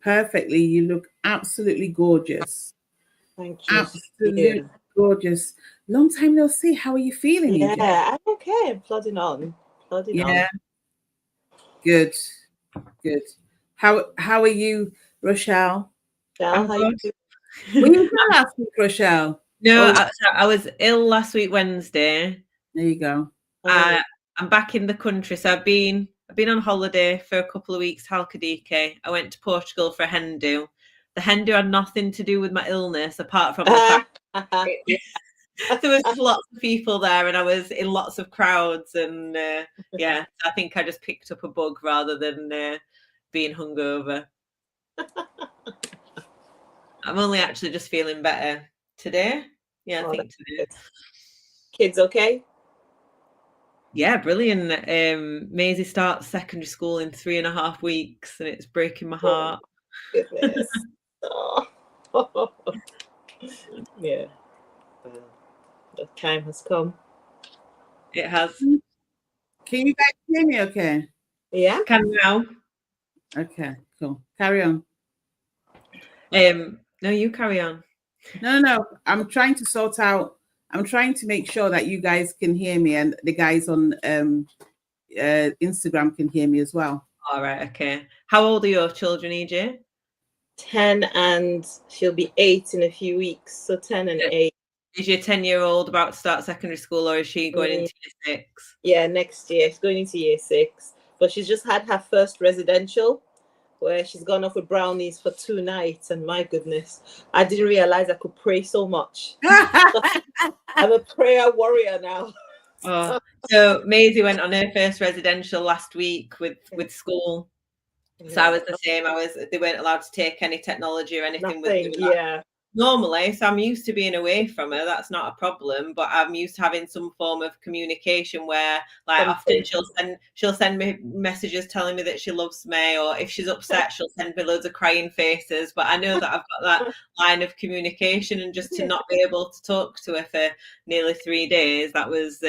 perfectly. You look absolutely gorgeous. Thank you. Absolutely gorgeous. Long time no see. How are you feeling, EJ? Yeah, I'm okay. I'm plodding on. Yeah. Good. Good. How are you, Rochelle? How you doing? Were you there last week, Rochelle? No, Oh, I was ill last week Wednesday. there you go. I'm back in the country, so I've been on holiday for a couple of weeks, Halkidiki. I went to Portugal for a hen do. The hen do had nothing to do with my illness, apart from the fact there was lots of people there, and I was in lots of crowds, and I think I just picked up a bug rather than being hungover. I'm only actually just feeling better today. Yeah, I think today. Good. Kids okay? Yeah, brilliant. Maisie starts secondary school in 3.5 weeks, and it's breaking my heart. Goodness. Yeah. The time has come. It has. Can you guys hear me okay? Yeah. Can now. Okay, cool. Carry on. No, you carry on. No. I'm trying to make sure that you guys can hear me and the guys on Instagram can hear me as well. All right, okay. How old are your children, EJ? 10 and she'll be 8 in a few weeks. So 10 and 8. Is your 10-year-old about to start secondary school, or is she going into year 6? Yeah, next year. She's going into year 6. But she's just had her first residential where she's gone off with brownies for 2 nights. And my goodness, I didn't realize I could pray so much. I'm a prayer warrior now. Oh, so Maisie went on her first residential last week with school. So I was the same. They weren't allowed to take any technology or anything with them. Normally, so I'm used to being away from her. That's not a problem. But I'm used to having some form of communication where, like, often she'll send me messages telling me that she loves me, or if she's upset, she'll send me loads of crying faces. But I know that I've got that line of communication, and just to not be able to talk to her for nearly 3 days, that was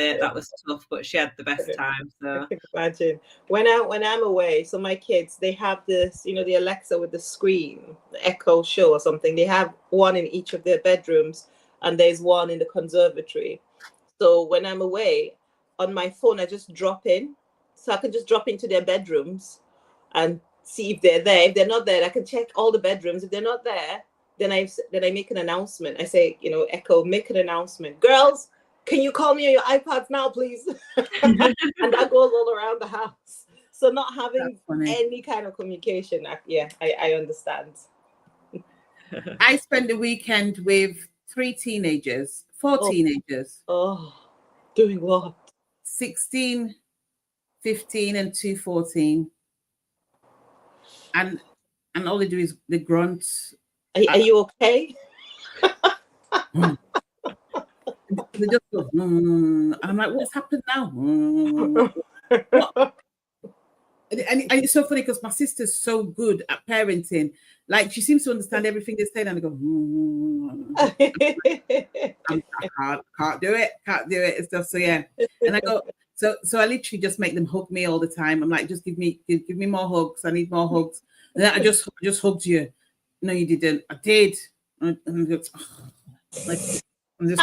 tough. But she had the best time. So I can imagine when I'm away. So my kids, they have this, the Alexa with the screen, the Echo Show or something. They have one in each of their bedrooms, and there's one in the conservatory. So when I'm away on my phone, I just drop in, so I can just drop into their bedrooms and see if they're there. If they're not there, I can check all the bedrooms. If they're not there, then I make an announcement. I say, Echo, make an announcement. Girls, can you call me on your iPads now, please? And that goes all around the house. So not having any kind of communication, I understand. I spent the weekend with 4 teenagers. Oh, doing what? 16, 15, and 2, 14. And all they do is they grunt. Are you okay? They just go, and I'm like, what's happened now? And it's so funny because my sister's so good at parenting. Like, she seems to understand everything they say, and I go, I can't do it and stuff. So yeah, and I go, so I literally just make them hug me all the time. I'm like, just give me more hugs. I need more hugs. And then I just hugged you. No, you didn't. I did. And I'm just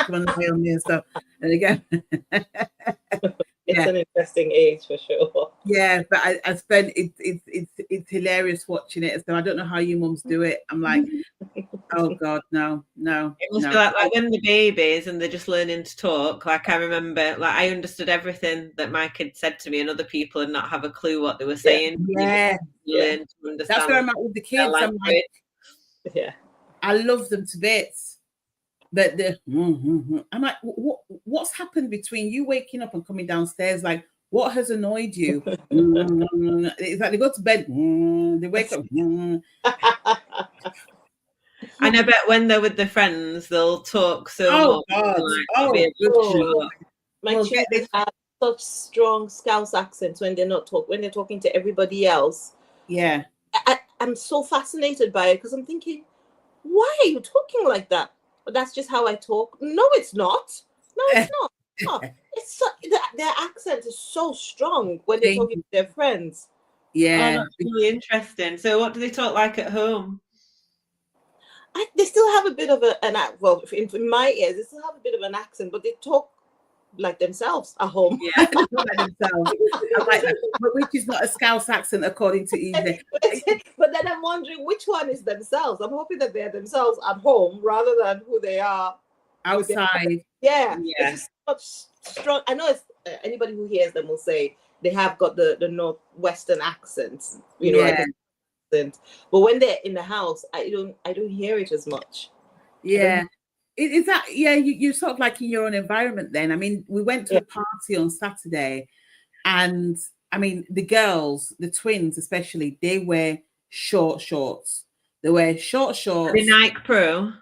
coming away on me and stuff. And again, it's an interesting age for sure. Yeah, but I spend it's hilarious watching it. So I don't know how you mums do it. I'm like, oh God, no. It must be like when the babies and they're just learning to talk. Like, I remember, like, I understood everything that my kids said to me, and other people did not have a clue what they were saying. Yeah. Learn to understand. That's where I'm at with the kids. I'm like, I love them to bits. But I'm like, what's happened between you waking up and coming downstairs? Like, what has annoyed you? It's like they go to bed, they wake up. And I bet when they're with their friends, they'll talk so much. God. My children have such strong Scouse accents when they're talking to everybody else. Yeah. I'm so fascinated by it because I'm thinking, why are you talking like that? But that's just how I talk. No, it's not. No, it's not. No. It's their accent is so strong when they're talking to their friends. Yeah. that's really interesting. So what do they talk like at home? They still have a bit of in my ears, they still have a bit of an accent, but they talk like themselves at home. Yeah, like themselves. I like that. But which is not a Scouse accent, according to Eve. But then I'm wondering which one is themselves. I'm hoping that they're themselves at home rather than who they are outside. Yeah, it's just such strong. I know it's anybody who hears them will say they have got the northwestern accents, like a accent. But when they're in the house, I don't hear it as much. Yeah. Is that you're sort of like in your own environment then. I mean, we went to a party on Saturday, and I mean the girls, the twins especially, they wear short shorts. They wear short shorts. Are they Nike Pro?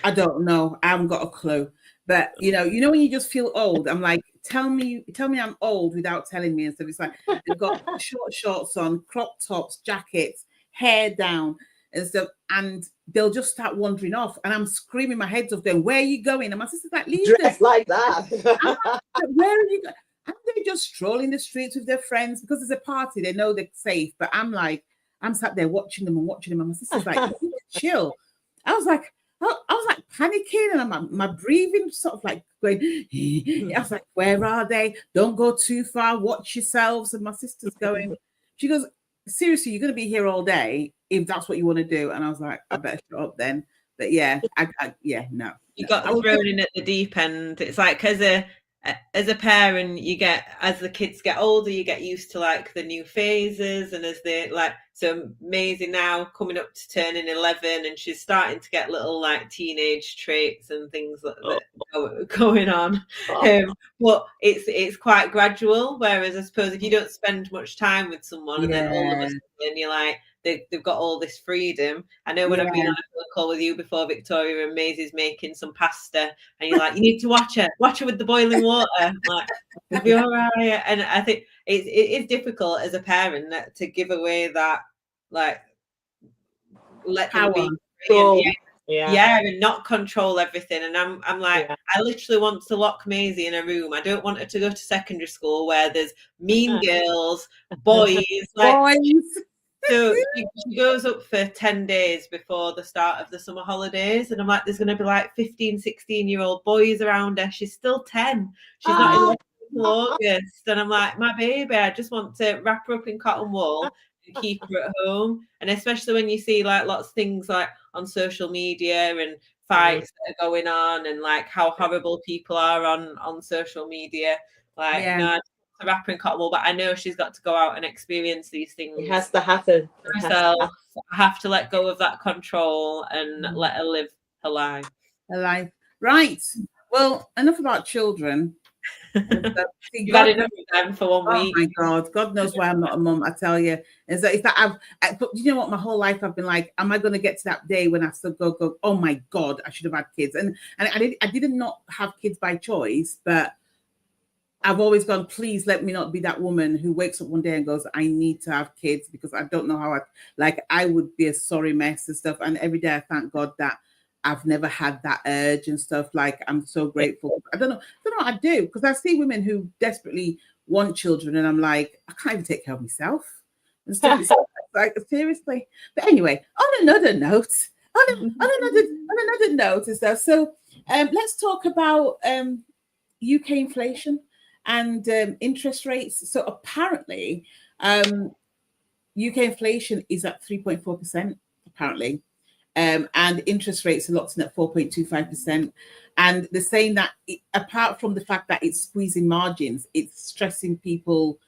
I don't know. I haven't got a clue. But you know when you just feel old. I'm like, tell me I'm old without telling me and stuff. It's like they've got short shorts on, crop tops, jackets, hair down and stuff, and they'll just start wandering off, and I'm screaming my head off going, where are you going? And my sister's like, leave dressed like that. like, where are you going? And they're just strolling the streets with their friends because it's a party, they know they're safe. But I'm sat there watching them, and my sister's like, chill. I was like panicking, and my breathing sort of like going. I was like, where are they? Don't go too far. Watch yourselves. And my sister's going. She goes, seriously, you're going to be here all day if that's what you want to do. And I was like, I better shut up then. But yeah, no. You got thrown in at the deep end. It's like as a parent, you get, as the kids get older, you get used to like the new phases, and as they like, so Maisie now coming up to turning 11, and she's starting to get little like teenage traits and things that going on. But it's quite gradual. Whereas I suppose if you don't spend much time with someone, and then all of a sudden you're like, they've got all this freedom. I know when I've been on a call with you before, Victoria, and Maisie's making some pasta, and you're like, you need to watch her with the boiling water. I'm like, it'll be all right. And I think it is difficult as a parent to give away that, like, let them be free and not control everything. And I'm like, I literally want to lock Maisie in a room. I don't want her to go to secondary school where there's mean girls, boys, like. So she goes up for 10 days before the start of the summer holidays, and I'm like, there's going to be like 15, 16-year-old boys around her. She's still 10. She's not in August. And I'm like, my baby, I just want to wrap her up in cotton wool and keep her at home. And especially when you see like lots of things like on social media and fights that are going on, and like how horrible people are on social media. Like, no, to wrap her in cotton wool, but I know she's got to go out and experience these things. It has to happen. Herself. I have to let go of that control and let her live her life. Right. Well, enough about children. You've had enough of them for 1 week. Oh my God. God knows why I'm not a mum, I tell you. It's that but you know what, my whole life I've been like, am I going to get to that day when I still go, oh my God, I should have had kids. And I didn't not have kids by choice, but I've always gone, please let me not be that woman who wakes up one day and goes, I need to have kids, because I don't know how I would be a sorry mess and stuff. And every day I thank God that I've never had that urge and stuff. Like, I'm so grateful. I don't know what I do, because I see women who desperately want children, and I'm like, I can't even take care of myself. And stuff. Like, seriously. But anyway, on another note and stuff. So let's talk about UK inflation and interest rates. So apparently, UK inflation is at 3.4%, apparently. And interest rates are locked in at 4.25%. And they're saying that apart from the fact that it's squeezing margins, it's stressing people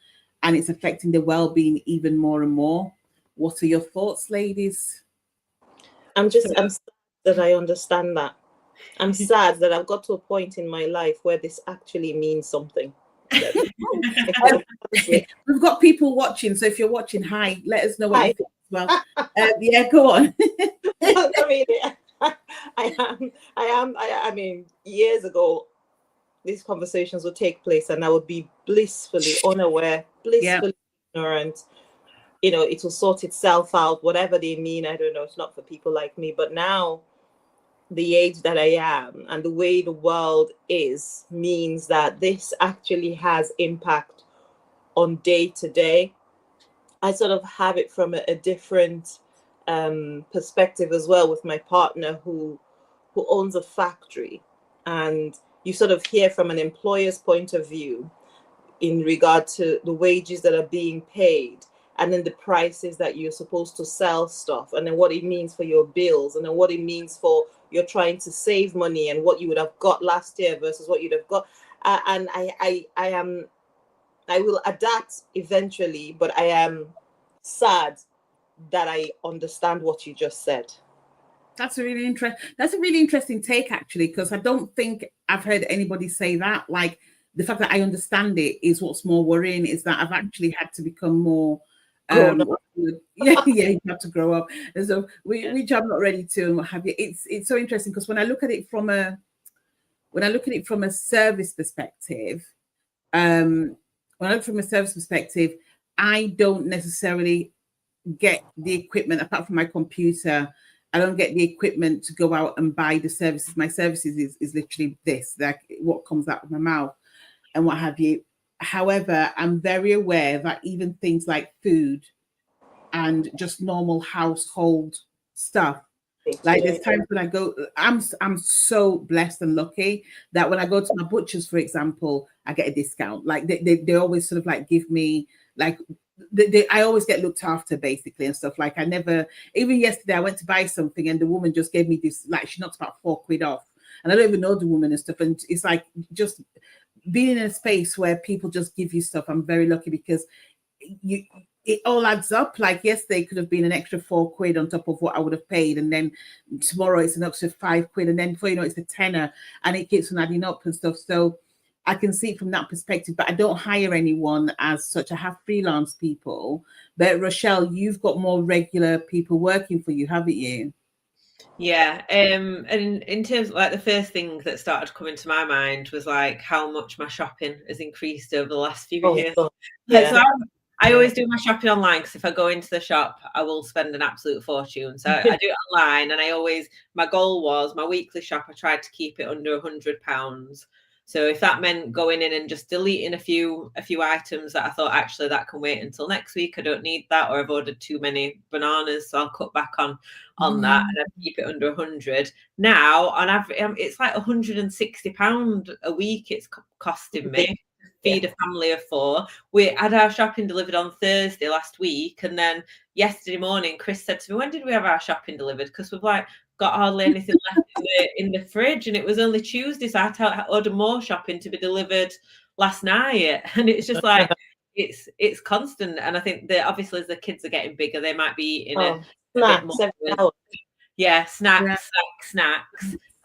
and it's affecting their well-being even more and more. What are your thoughts, ladies? I'm sad that I understand that. I'm sad that I've got to a point in my life where this actually means something. We've got people watching, so if you're watching, hi, let us know what you think as well. Go on. I mean, years ago, these conversations would take place, and I would be blissfully unaware, blissfully ignorant. You know, it will sort itself out, whatever they mean. I don't know. It's not for people like me. But now, the age that I am and the way the world is means that this actually has impact on day to day. I sort of have it from a different perspective as well, with my partner who owns a factory, and you sort of hear from an employer's point of view in regard to the wages that are being paid, and then the prices that you're supposed to sell stuff, and then what it means for your bills, and then what it means for you're trying to save money and what you would have got last year versus what you'd have got. And I will adapt eventually, but I am sad that I understand what you just said. That's a really interesting take, actually, because I don't think I've heard anybody say that. Like, the fact that I understand it is what's more worrying, is that I've actually had to become more you have to grow up. And so which I'm not ready to, and what have you. It's so interesting, because when I look at it from a service perspective, I don't necessarily get the equipment apart from my computer. I don't get the equipment to go out and buy the services. My services is literally this, like what comes out of my mouth and what have you. However, I'm very aware that even things like food and just normal household stuff, like there's times when I go, I'm so blessed and lucky that when I go to my butchers, for example, I get a discount. Like they always sort of like give me like, I always get looked after basically and stuff. Like I never, even yesterday I went to buy something and the woman just gave me this, like she knocked about £4 off, and I don't even know the woman and stuff. And it's like just being in a space where people just give you stuff. I'm very lucky, because it all adds up. Like yesterday could have been an extra £4 on top of what I would have paid, and then tomorrow it's an extra £5, and then before you know it's a tenner, and it keeps on adding up and stuff. So I can see it from that perspective, but I don't hire anyone as such. I have freelance people. But Rochelle, you've got more regular people working for you, haven't you? Yeah. And in terms of like, the first thing that started coming to my mind was like how much my shopping has increased over the last few years. Yeah. So I always do my shopping online, because if I go into the shop, I will spend an absolute fortune. So I do it online, and my goal was my weekly shop, I tried to keep it under £100. So if that meant going in and just deleting a few items that I thought, actually that can wait until next week, I don't need that, or I've ordered too many bananas, so I'll cut back on that and I keep it under 100. Now on average, it's like £160 a week it's costing me to feed a family of 4. We had our shopping delivered on Thursday last week, and then yesterday morning Chris said to me, when did we have our shopping delivered? Because we've like got hardly anything left in the fridge, and it was only Tuesday, so I had to order more shopping to be delivered last night. And it's just like it's constant. And I think that obviously as the kids are getting bigger, they might be eating a bit more. Snacks.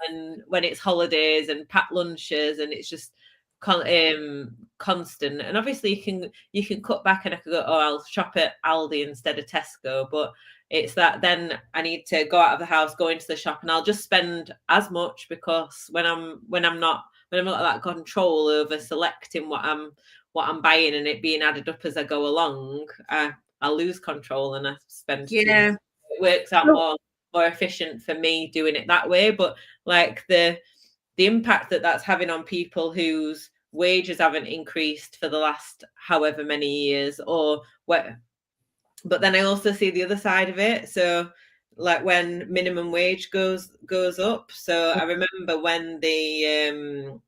And when it's holidays and packed lunches, and it's just constant. And obviously you can cut back, and I could go, I'll shop at Aldi instead of Tesco, but it's that then I need to go out of the house, go into the shop, and I'll just spend as much, because when I'm not that control over selecting what I'm buying and it being added up as I go along, I lose control and I spend too much. It works out more efficient for me doing it that way. But like the impact that's having on people whose wages haven't increased for the last however many years, or what. But then I also see the other side of it. So like when minimum wage goes up. So I remember when the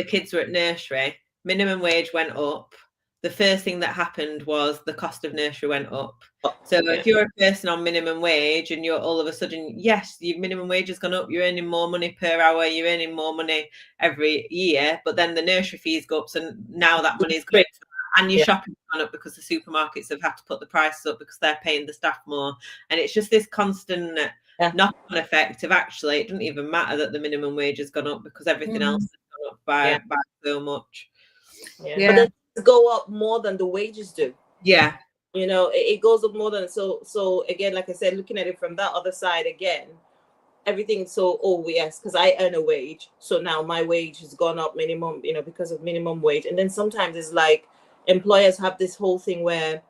kids were at nursery, minimum wage went up. The first thing that happened was the cost of nursery went up. So if you're a person on minimum wage and you're all of a sudden, yes, your minimum wage has gone up, you're earning more money per hour, you're earning more money every year, but then the nursery fees go up. So now that money is great. And your shopping's gone up because the supermarkets have had to put the prices up because they're paying the staff more. And it's just this constant knock-on effect of actually it doesn't even matter that the minimum wage has gone up, because everything else has gone up by so much. But then go up more than the wages do. Yeah. You know, it goes up more than so again, like I said, looking at it from that other side again, everything. So because I earn a wage, so now my wage has gone up minimum, because of minimum wage. And then sometimes it's like employers have this whole thing where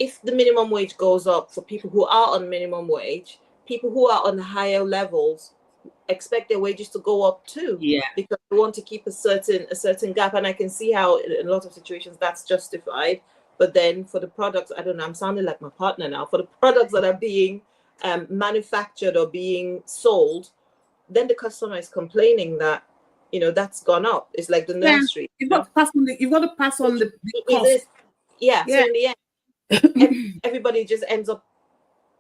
if the minimum wage goes up for people who are on minimum wage, people who are on higher levels expect their wages to go up too, because they want to keep a certain gap. And I can see how in a lot of situations that's justified, But then for the products, I don't know, I'm sounding like my partner now, for the products that are being manufactured or being sold, then the customer is complaining that, you know, that's gone up. It's like the nursery. You've got to pass on the cost. Yeah. So in the end, everybody just ends up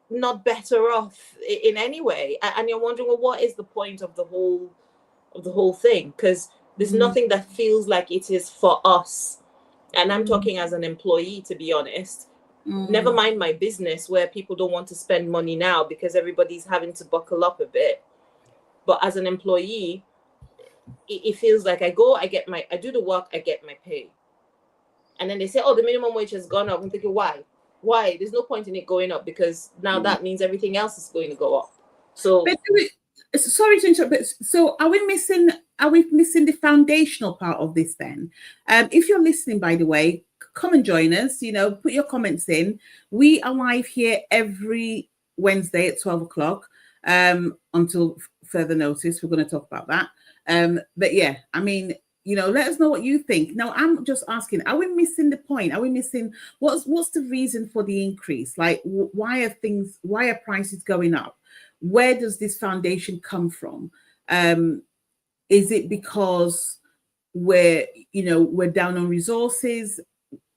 not better off in any way. And you're wondering, well, what is the point of the whole thing? Because there's nothing that feels like it is for us. And I'm talking as an employee, to be honest. Never mind my business, where people don't want to spend money now because everybody's having to buckle up a bit. But as an employee, it feels like I do the work, I get my pay. And then they say, oh, the minimum wage has gone up. I'm thinking, why? Why? There's no point in it going up, because now that means everything else is going to go up. So, sorry to interrupt, but so are we missing the foundational part of this then? If you're listening, by the way, come and join us, you know, put your comments in. We are live here every Wednesday at 12 o'clock until further notice. We're going to talk about that. But yeah, I mean, you know, let us know what you think. Now, I'm just asking, are we missing the point? Are we missing what's the reason for the increase? Like, why are prices going up? Where does this foundation come from? Is it because we're down on resources?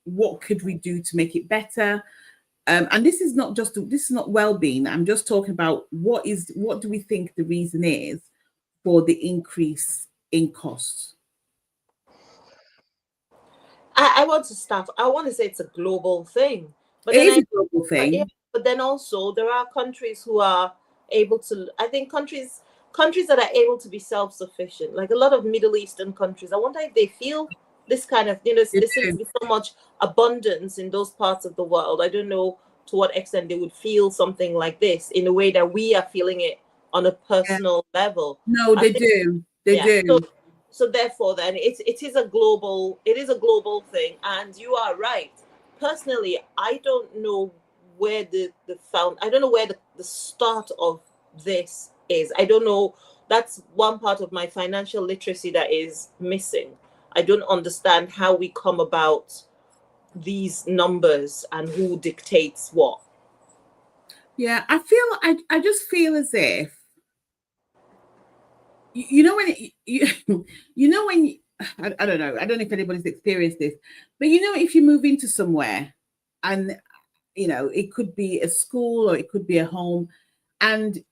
What could we do to make it better? And this is not well-being. I'm just talking about what do we think the reason is for the increase in costs? I want to say it's a global thing. But it is a global thing. But then also there are countries who are able to, I think countries that are able to be self-sufficient, like a lot of Middle Eastern countries. I wonder if they feel this kind of, there seems to be so much abundance in those parts of the world. I don't know to what extent they would feel something like this in a way that we are feeling it on a personal level. No, they do. They do. So therefore, then it is a global thing, and you are right. Personally, I don't know where the start of this is. I don't know. That's one part of my financial literacy that is missing. I don't understand how we come about these numbers and who dictates what. Yeah, I just feel as if, you know, when I don't know if anybody's experienced this, but you know, if you move into somewhere and, you know, it could be a school or it could be a home, and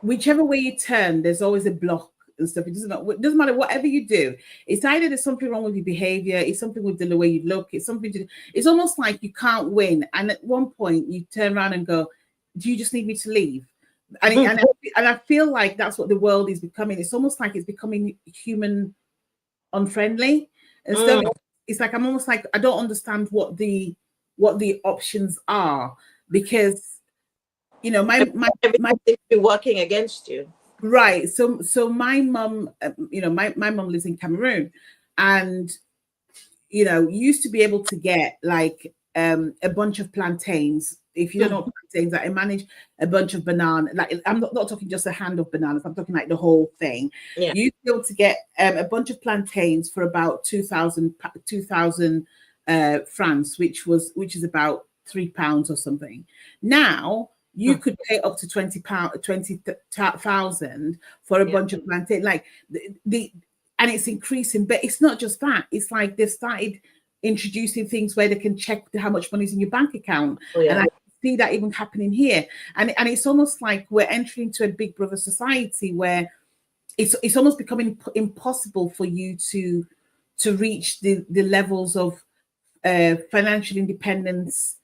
whichever way you turn, there's always a block and stuff. It doesn't matter whatever you do. It's either there's something wrong with your behavior, it's something with the way you look, it's almost like you can't win. And at one point you turn around and go, do you just need me to leave? And I feel like that's what the world is becoming. It's almost like it's becoming human unfriendly. And so it's like, I'm almost like, I don't understand what the options are, because, you know, my be working against you. Right. So my mum, you know, my mum lives in Cameroon, and, you know, you used to be able to get like a bunch of plantains. If you don't know what plantains are, I manage a bunch of banana. Like, I'm not talking just a hand of bananas. I'm talking like the whole thing. Yeah. You used to be able to get a bunch of plantains for about 2,000 francs, which is about £3 or something. Now you could pay up to £20,000 for a bunch of plantain. Like and it's increasing, but it's not just that. It's like they've started introducing things where they can check how much money's in your bank account. And I see that even happening here. And it's almost like we're entering into a Big Brother society where it's almost becoming impossible for you to reach the levels of financial independence,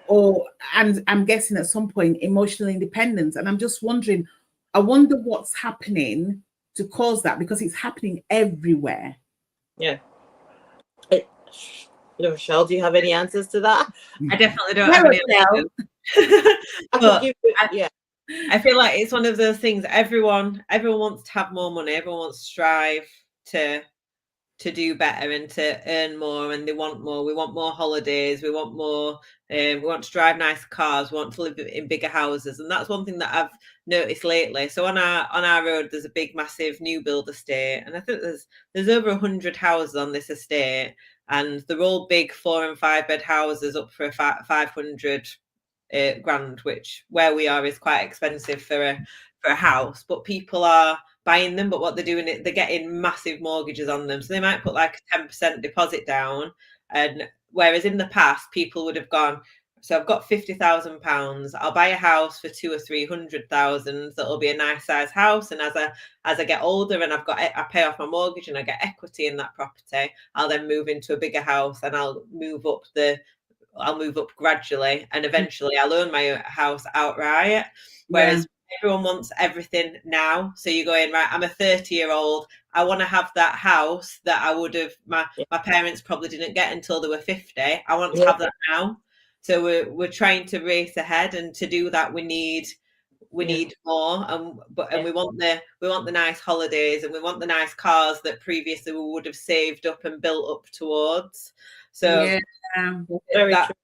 and I'm guessing at some point emotional independence. And I'm just wondering, I wonder what's happening to cause that, because it's happening everywhere. Yeah. Rochelle, do you have any answers to that? I definitely don't have any answers. I feel like it's one of those things. Everyone wants to have more money. Everyone wants to strive to do better and to earn more, and they want more. We want more holidays. We want more. We want to drive nice cars. We want to live in bigger houses, and that's one thing that I've noticed lately. So on our road, there's a big, massive new build estate, and I think there's over 100 houses on this estate, and they're all big 4 and 5 bed houses up for a 500 grand, which where we are is quite expensive for a house. But people are buying them, but what they're doing is they're getting massive mortgages on them, so they might put like a 10% deposit down, and whereas in the past people would have gone, so I've got £50,000, I'll buy a house for 200,000 or 300,000, that'll be a nice size house, and as I get older and I pay off my mortgage and I get equity in that property, I'll then move into a bigger house and I'll move up gradually, and eventually I'll own my house outright. Whereas everyone wants everything now. So you're going, right, I'm a 30-year-old. I want to have that house that I would have, my parents probably didn't get until they were 50. I want to have that now. So we're trying to race ahead, and to do that we need more, and we want the nice holidays, and we want the nice cars that previously we would have saved up and built up towards. So very true.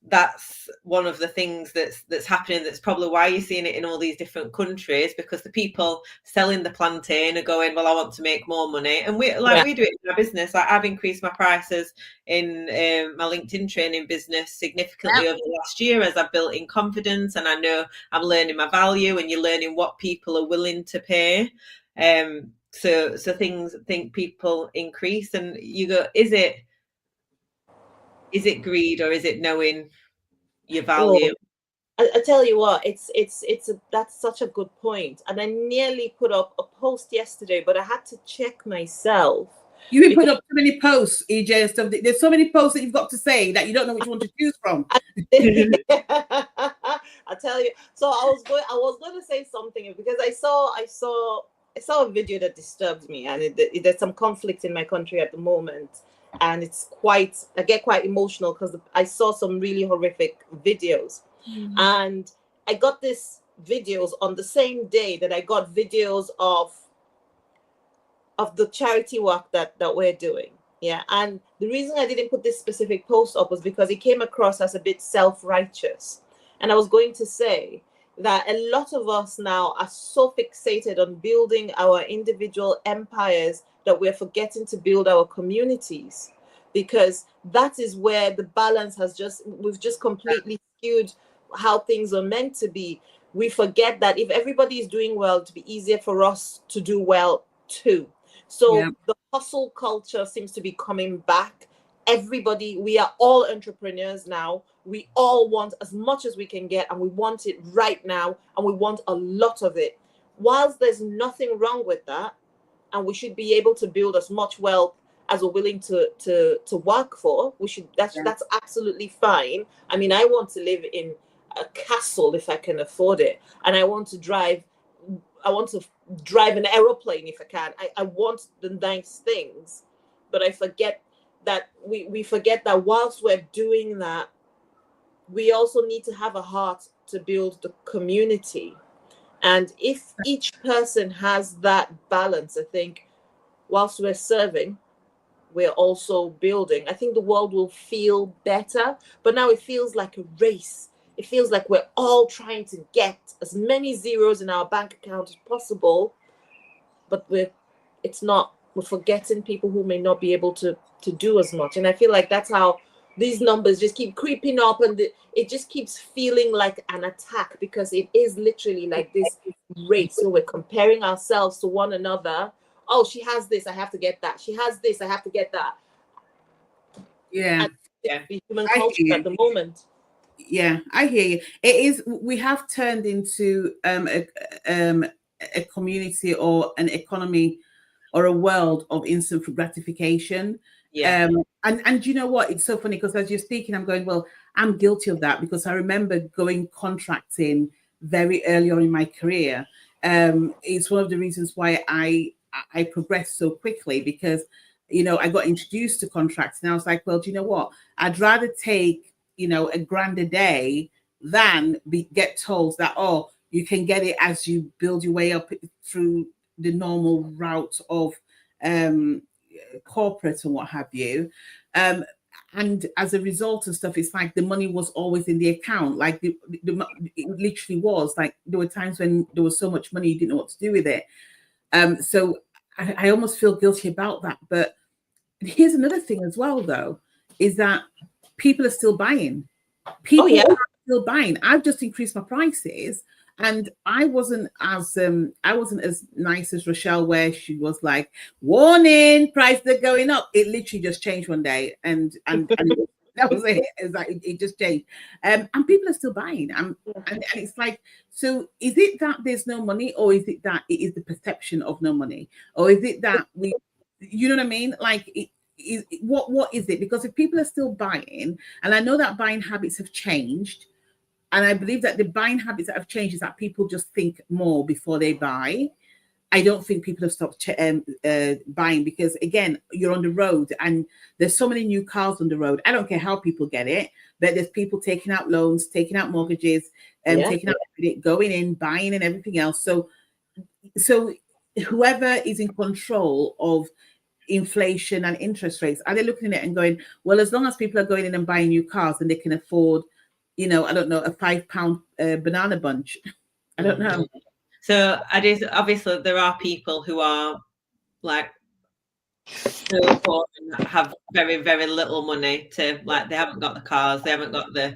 That's one of the things that's happening. That's probably why you're seeing it in all these different countries, because the people selling the plantain are going, well, I want to make more money. And we do it in our business. Like, I've increased my prices in my LinkedIn training business significantly over the last year, as I've built in confidence, and I know I'm learning my value, and you're learning what people are willing to pay. So think people increase, and you go, is it greed, or is it knowing your value? I tell you what, that's such a good point. And I nearly put up a post yesterday, but I had to check myself. You put up so many posts, EJ, stuff. There's so many posts that you've got to say that you don't know which one to choose from. I tell you. So I was going to say something, because I saw a video that disturbed me, and there's some conflict in my country at the moment. And I get quite emotional because I saw some really horrific videos. And I got these videos on the same day that I got videos of the charity work that we're doing. Yeah. And the reason I didn't put this specific post up was because it came across as a bit self-righteous. And I was going to say that a lot of us now are so fixated on building our individual empires that we're forgetting to build our communities, because that is where the balance we've just completely skewed how things are meant to be. We forget that if everybody is doing well, it'll be easier for us to do well too. So the hustle culture seems to be coming back. We are all entrepreneurs now. We all want as much as we can get, and we want it right now, and we want a lot of it. Whilst there's nothing wrong with that, and we should be able to build as much wealth as we're willing to work for, that's absolutely fine. I mean, I want to live in a castle if I can afford it, and I want to drive an aeroplane if I can. I want the nice things, but I forget that we forget that whilst we're doing that, we also need to have a heart to build the community. And if each person has that balance, I think whilst we're serving, we're also building. I think the world will feel better. But now it feels like a race. It feels like we're all trying to get as many zeros in our bank account as possible. But we're forgetting people who may not be able to do as much. And I feel like that's how these numbers just keep creeping up, and it just keeps feeling like an attack, because it is literally like this race. So we're comparing ourselves to one another. Oh, she has this, I have to get that. She has this, I have to get that. Yeah. The human culture at the moment. Yeah, I hear you. It is. We have turned into a community or an economy or a world of instant gratification. And you know what? It's so funny, because as you're speaking, I'm going, well, I'm guilty of that, because I remember going contracting very early on in my career. It's one of the reasons why I progressed so quickly, because, I got introduced to contracts, and I was like, well, do you know what? I'd rather take, $1,000 a day than get told that, oh, you can get it as you build your way up through the normal route of corporate and what have you. And as a result of stuff, it's like the money was always in the account. Like it literally was like, there were times when there was so much money you didn't know what to do with it. So I almost feel guilty about that. But here's another thing as well, though, is that people are still buying. People are still buying. I've just increased my prices, and I wasn't as nice as Rochelle, where she was like, "Warning, prices are going up." It literally just changed one day, and that was it. It's like it just changed, and people are still buying. And it's like, so is it that there's no money, or is it that it is the perception of no money, or is it that we, you know what I mean? Like, what is it? Because if people are still buying, and I know that buying habits have changed. And I believe that the buying habits that have changed is that people just think more before they buy. I don't think people have stopped buying, because, again, you're on the road and there's so many new cars on the road. I don't care how people get it, but there's people taking out loans, taking out mortgages, taking out credit, going in, buying and everything else. So whoever is in control of inflation and interest rates, are they looking at it and going, well, as long as people are going in and buying new cars and they can afford, I don't know, a £5 banana bunch. I don't know. So obviously there are people who are like so poor and have very, very little money to, like, they haven't got the cars, they haven't got the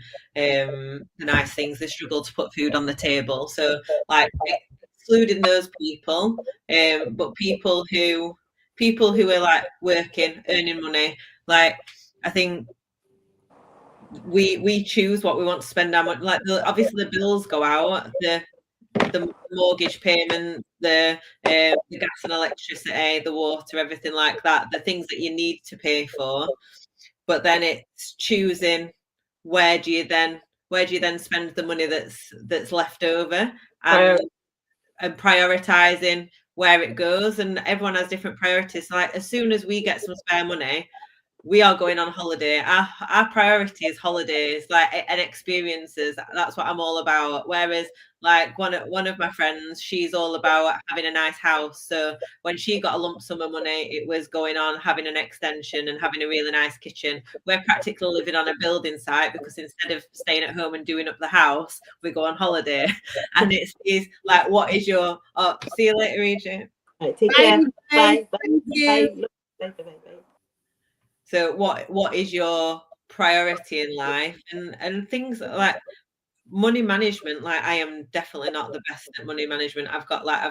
nice things, they struggle to put food on the table. So, like, excluding those people, but people who are like working, earning money, like, I think we choose what we want to spend our money. Like, obviously the bills go out, the mortgage payment, the gas and electricity, the water, everything like that, the things that you need to pay for. But then it's choosing where do you then spend the money that's left over, and prioritizing where it goes. And everyone has different priorities. So, like, as soon as we get some spare money, we are going on holiday. Our priority is holidays, like, and experiences. That's what I'm all about. Whereas, like, one of my friends, she's all about having a nice house. So when she got a lump sum of money, it was going on having an extension and having a really nice kitchen. We're practically living on a building site, because instead of staying at home and doing up the house, we go on holiday. And it's like, what is your? Oh, see you later, EJ. Right, take care. Bye. Bye. Bye. So what is your priority in life, and things like money management? Like, I am definitely not the best at money management. I've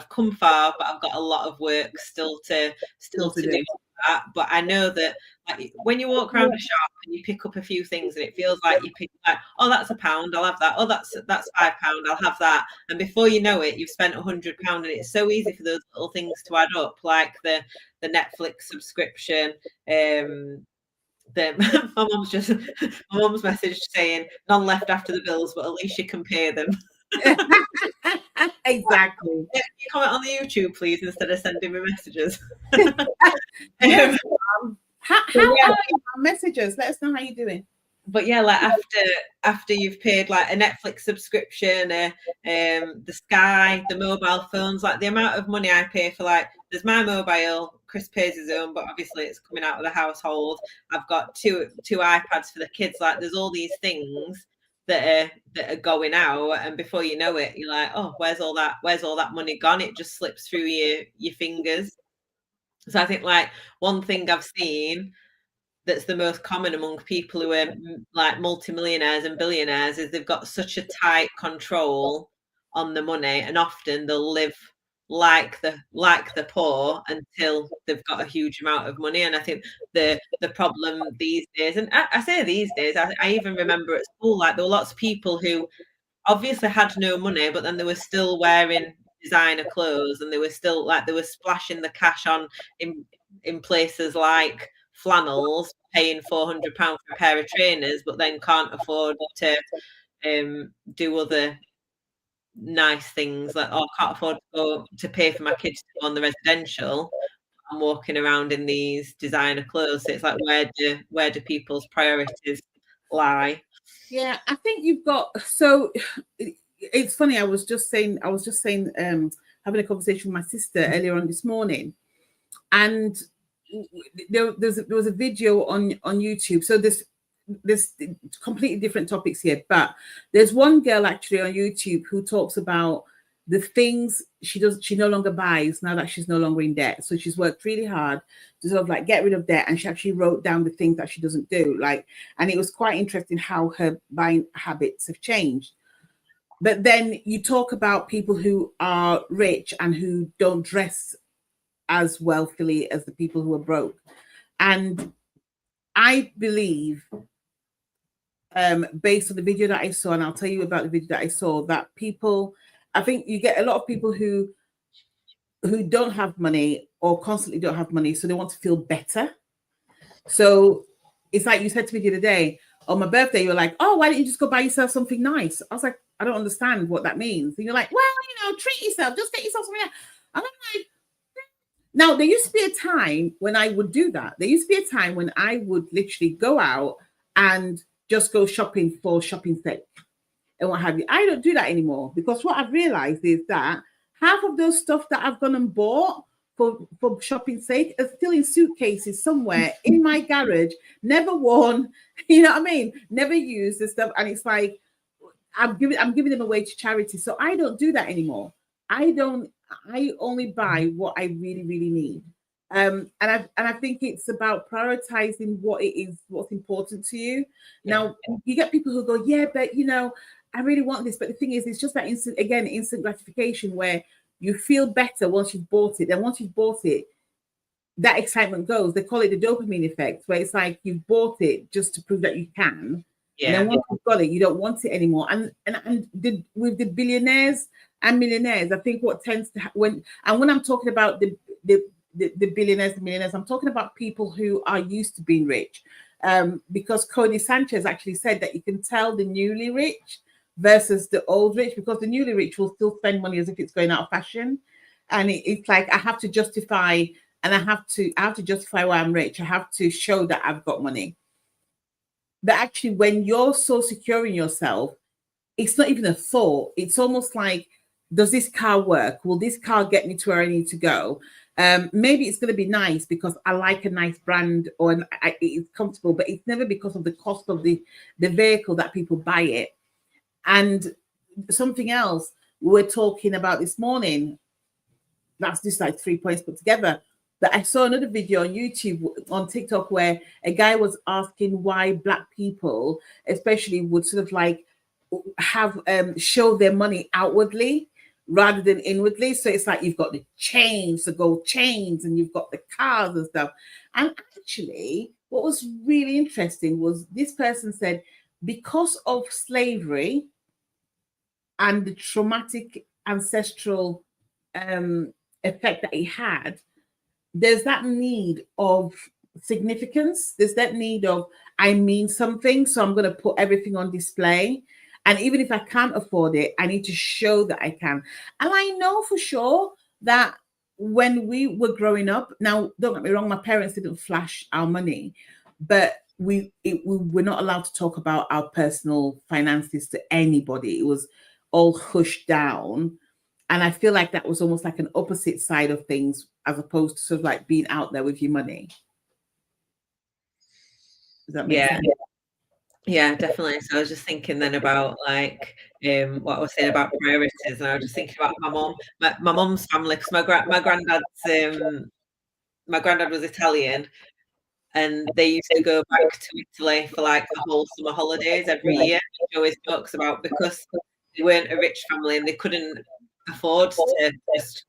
come far, but I've got a lot of work still to do that. But I know that, like, when you walk around a shop and you pick up a few things and it feels like you pick, like, oh, that's £1, I'll have that. Oh, that's £5, I'll have that. And before you know it, you've spent £100, and it's so easy for those little things to add up, like the Netflix subscription. My mum's message saying none left after the bills, but at least you can pay them. Exactly. Can you comment on the YouTube, please, instead of sending me messages? Yes. How are your messages? Let us know how you're doing. But yeah, like, after you've paid, like, a Netflix subscription, the Sky, the mobile phones, like, the amount of money I pay for, like, there's my mobile, Chris pays his own, but obviously it's coming out of the household. I've got two iPads for the kids. Like, there's all these things that are going out, and before you know it, you're like, oh, where's all that money gone? It just slips through your fingers. So I think, like, one thing I've seen that's the most common among people who are, like, multimillionaires and billionaires, is they've got such a tight control on the money, and often they'll live like the poor until they've got a huge amount of money. And I think the problem these days, and I say these days, I even remember at school, like, there were lots of people who obviously had no money, but then they were still wearing designer clothes, and they were still, like, they were splashing the cash on in places like flannels, paying £400 for a pair of trainers, but then can't afford to do other nice things, like, oh, I can't afford to pay for my kids to go on the residential. I'm walking around in these designer clothes. So it's like, where do people's priorities lie? Yeah, I think you've got, so it's funny, I was just saying having a conversation with my sister earlier on this morning, and there was a video on YouTube. So there's completely different topics here, but there's one girl actually on YouTube who talks about the things she no longer buys now that she's no longer in debt. So she's worked really hard to sort of like get rid of debt, and she actually wrote down the things that she doesn't do. Like, and it was quite interesting how her buying habits have changed. But then you talk about people who are rich and who don't dress as wealthily as the people who are broke. And I believe, based on the video that I saw, and I'll tell you about the video that I saw, that people, I think you get a lot of people who don't have money or constantly don't have money, so they want to feel better. So it's like you said to me the other day, on my birthday, you're like, oh, why don't you just go buy yourself something nice? I was like, I don't understand what that means. And you're like, well, treat yourself, just get yourself something else. And I'm like, now, there used to be a time when I would do that. There used to be a time when I would literally go out and just go shopping for shopping's sake and what have you. I don't do that anymore, because what I've realized is that half of those stuff that I've gone and bought for shopping's sake are still in suitcases somewhere in my garage, never worn, you know what I mean? Never used and stuff. And it's like, I'm giving them away to charity. So I don't do that anymore. I only buy what I really, really need. And I think it's about prioritizing what it is, what's important to you. Yeah. Now, you get people who go, yeah, but I really want this. But the thing is, it's just that instant gratification where you feel better once you've bought it. Then once you've bought it, that excitement goes. They call it the dopamine effect, where it's like you've bought it just to prove that you can. Yeah. And then once you've got it, you don't want it anymore. And with the billionaires and millionaires, I think what tends to when I'm talking about the billionaires and millionaires, I'm talking about people who are used to being rich. Because Cody Sanchez actually said that you can tell the newly rich versus the old rich, because the newly rich will still spend money as if it's going out of fashion. And it's like, I have to justify, and I have to justify why I'm rich. I have to show that I've got money. But actually, when you're so secure in yourself, it's not even a thought. It's almost like, does this car work? Will this car get me to where I need to go? Maybe it's going to be nice because I like a nice brand or it's comfortable, but it's never because of the cost of the vehicle that people buy it. And something else we were talking about this morning, that's just like 3 points put together. But I saw another video on YouTube, on TikTok, where a guy was asking why Black people, especially, would sort of like have show their money outwardly rather than inwardly. So it's like you've got the chains, the gold chains, and you've got the cars and stuff. And actually, what was really interesting was this person said, because of slavery and the traumatic ancestral effect that it had, there's that need of significance. There's that need of, I mean something, so I'm going to put everything on display. And even if I can't afford it, I need to show that I can. And I know for sure that when we were growing up, now, don't get me wrong, my parents didn't flash our money, but we were not allowed to talk about our personal finances to anybody. It was all hushed down. And I feel like that was almost like an opposite side of things, as opposed to sort of like being out there with your money. Does that make sense? Yeah, definitely. So I was just thinking then about like what I was saying about priorities, and I was just thinking about my mom, my mom's family, because my granddad was Italian, and they used to go back to Italy for like the whole summer holidays every year. She always talks about, because they weren't a rich family and they couldn't afford to just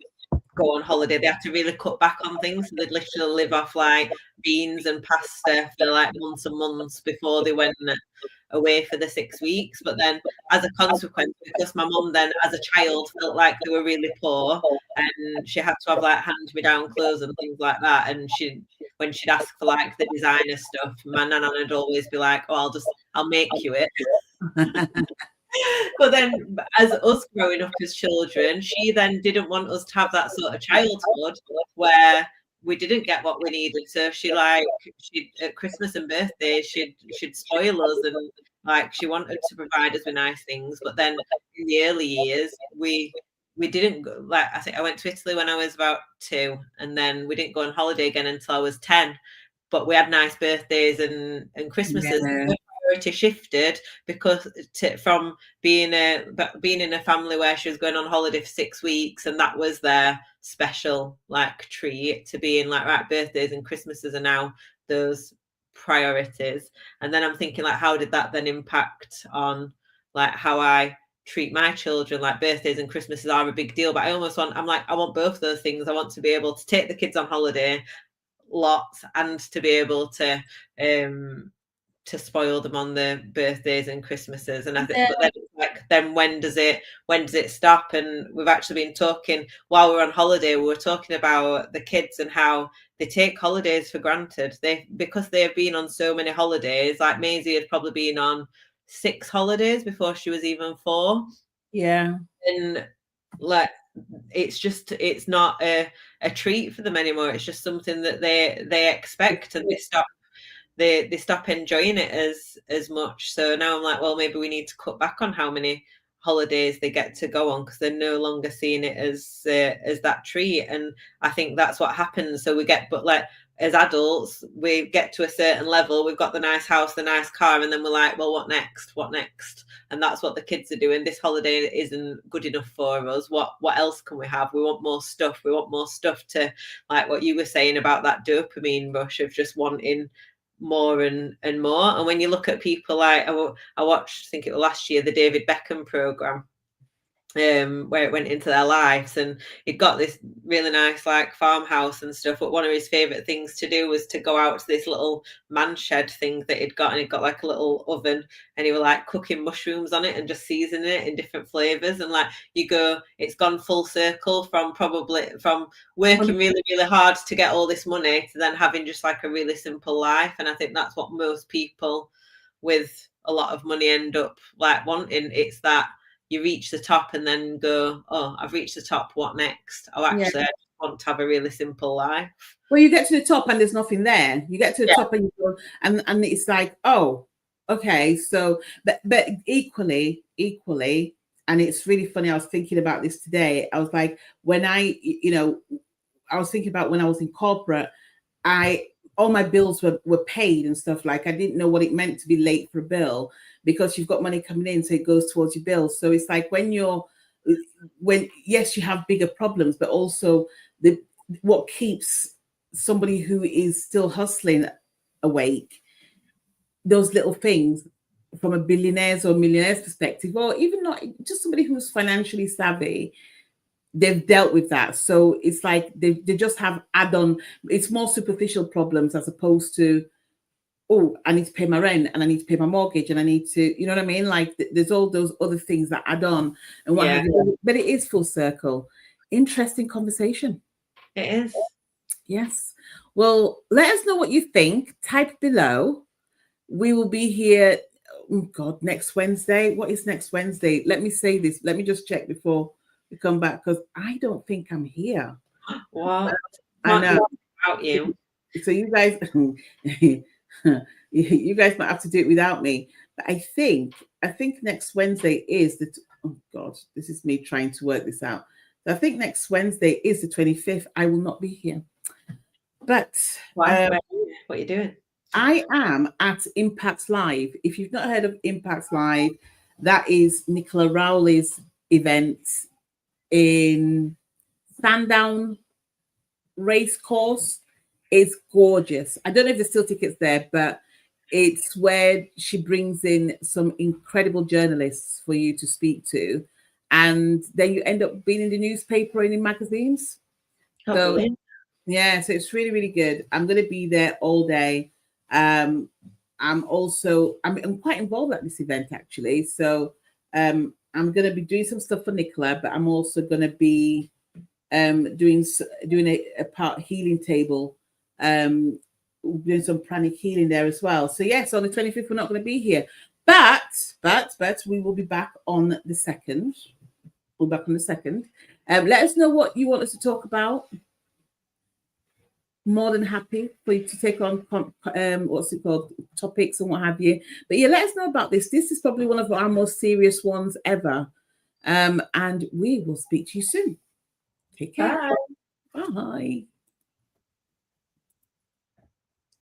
go on holiday, they had to really cut back on things. So they'd literally live off like beans and pasta for like months and months before they went away for the 6 weeks. But then as a consequence, because my mum then as a child felt like they were really poor and she had to have like hand-me-down clothes and things like that, and when she'd ask for like the designer stuff, my nana would always be like, oh, I'll make you it. But then as us growing up as children, she then didn't want us to have that sort of childhood where we didn't get what we needed. So she at Christmas and birthdays, she'd spoil us, and like she wanted to provide us with nice things. But then in the early years, we we didn't go, like, I think I went to Italy when I was about 2, and then we didn't go on holiday again until I was 10. But we had nice birthdays and Christmases. Yeah. The priority shifted because from being in a family where she was going on holiday for 6 weeks, and that was their special like treat, to being like, right, birthdays and Christmases are now those priorities. And then I'm thinking, like, how did that then impact on like how I treat my children? Like, birthdays and Christmases are a big deal, but I want both those things. I want to be able to take the kids on holiday lots and to be able to spoil them on the birthdays and Christmases. And I think, but then it's like, then when does it stop? And we've actually been talking while we were on holiday. We were talking about the kids and how they take holidays for granted. Because they've been on so many holidays. Like, Maisie had probably been on 6 holidays before she was even 4. Yeah. And like, it's not a treat for them anymore. It's just something that they expect, and they stop enjoying it as much. So now I'm like, well, maybe we need to cut back on how many holidays they get to go on, because they're no longer seeing it as that treat. And I think that's what happens. So but like, as adults, we get to a certain level, we've got the nice house, the nice car, and then we're like, well, what next? And that's what the kids are doing. This holiday isn't good enough for us. What else can we have? We want more stuff. We want more stuff, to, like what you were saying about that dopamine rush of just wanting more and more. And when you look at people, like I watched, I think it was last year, the David Beckham program, where it went into their lives, and he'd got this really nice like farmhouse and stuff, but one of his favorite things to do was to go out to this little man shed thing that he'd got, and he'd got like a little oven, and he was like cooking mushrooms on it and just seasoning it in different flavors. And like, it's gone full circle from working really, really hard to get all this money to then having just like a really simple life. And I think that's what most people with a lot of money end up like wanting. It's that you reach the top and then go, oh, I've reached the top, what next? Oh, actually, I just want to have a really simple life. Well, you get to the top and there's nothing there. You get to the top and you go, and it's like, oh, okay. So, but equally, and it's really funny. I was thinking about this today. I was like, I was thinking about when I was in corporate, all my bills were paid and stuff. Like, I didn't know what it meant to be late for a bill, because you've got money coming in, so it goes towards your bills. So it's like, yes, you have bigger problems, but also what keeps somebody who is still hustling awake, those little things, from a billionaire's or millionaire's perspective, or even not just somebody who's financially savvy, they've dealt with that. So it's like they just have add-on. It's more superficial problems, as opposed to, oh, I need to pay my rent, and I need to pay my mortgage, and I need to, you know what I mean? Like, there's all those other things that add on and what have you. But it is full circle. Interesting conversation. It is. Yes. Well, let us know what you think. Type below. We will be here, oh God, next Wednesday. What is next Wednesday? Let me say this. Let me just check before we come back, because I don't think I'm here. What? I know. About you. So you guys... you guys might have to do it without me, but I think next Wednesday is oh God, this is me trying to work this out. So I think next Wednesday is the 25th. I will not be here. But what are you doing? I am at Impact Live. If you've not heard of Impact Live, that is Nicola Rowley's event in Sandown Racecourse. It's gorgeous. I don't know if there's still tickets there, but it's where she brings in some incredible journalists for you to speak to. And then you end up being in the newspaper and in magazines. So it's really, really good. I'm going to be there all day. I'm quite involved at this event, actually. So I'm going to be doing some stuff for Nicola, but I'm also going to be doing a part healing table, doing some pranic healing there as well. So yes, on the 25th we're not going to be here, but we will be back on the 2nd. We're back on the 2nd. Let us know what you want us to talk about. More than happy for you to take on topics and what have you. But yeah, let us know about this. This is probably one of our most serious ones ever. And we will speak to you soon. Take care. Bye. Bye.